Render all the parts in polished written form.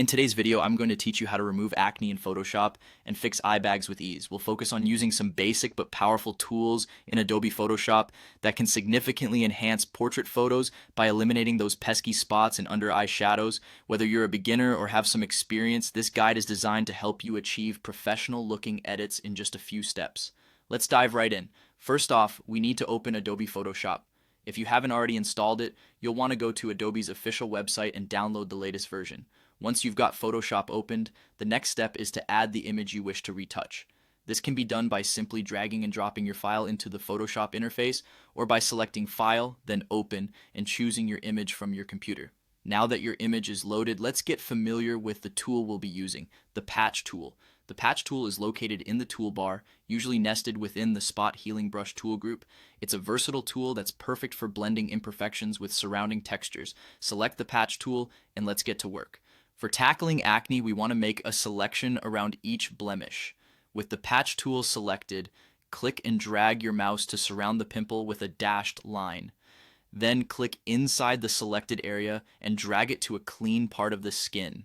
In today's video, I'm going to teach you how to remove acne in Photoshop and fix eye bags with ease. We'll focus on using some basic but powerful tools in Adobe Photoshop that can significantly enhance portrait photos by eliminating those pesky spots and under eye shadows. Whether you're a beginner or have some experience, this guide is designed to help you achieve professional looking edits in just a few steps. Let's dive right in. First off, we need to open Adobe Photoshop. If you haven't already installed it, you'll want to go to Adobe's official website and download the latest version. Once you've got Photoshop opened, the next step is to add the image you wish to retouch. This can be done by simply dragging and dropping your file into the Photoshop interface or by selecting File, then Open, and choosing your image from your computer. Now that your image is loaded, let's get familiar with the tool we'll be using, the Patch tool. The Patch tool is located in the toolbar, usually nested within the Spot Healing Brush tool group. It's a versatile tool that's perfect for blending imperfections with surrounding textures. Select the Patch tool and let's get to work. For tackling acne, we want to make a selection around each blemish. With the Patch tool selected, click and drag your mouse to surround the pimple with a dashed line. Then click inside the selected area and drag it to a clean part of the skin.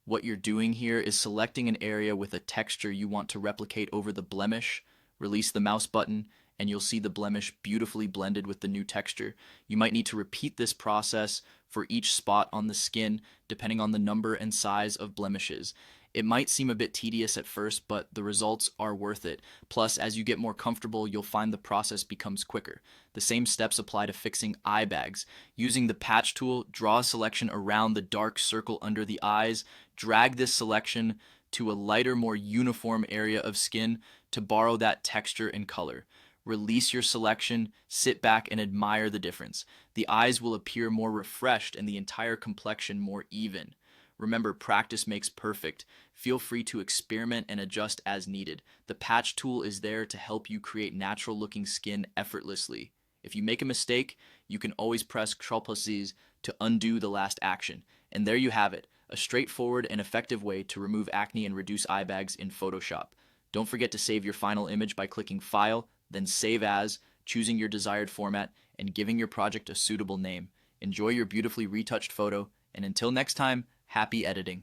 What you're doing here is selecting an area with a texture you want to replicate over the blemish. Release the mouse button and you'll see the blemish beautifully blended with the new texture. You might need to repeat this process for each spot on the skin depending on the number and size of blemishes. It might seem a bit tedious at first, but the results are worth it. Plus, as you get more comfortable, you'll find the process becomes quicker. The same steps apply to fixing eye bags. Using the Patch tool, draw a selection around the dark circle under the eyes. Drag this selection to a lighter, more uniform area of skin to borrow that texture and color. Release your selection, sit back and admire the difference. The eyes will appear more refreshed and the entire complexion more even. Remember, practice makes perfect. Feel free to experiment and adjust as needed. The Patch tool is there to help you create natural-looking skin effortlessly. If you make a mistake, you can always press Ctrl+Z to undo the last action. And there you have it, a straightforward and effective way to remove acne and reduce eye bags in Photoshop. Don't forget to save your final image by clicking File, then Save As, choosing your desired format, and giving your project a suitable name. Enjoy your beautifully retouched photo, and until next time, happy editing.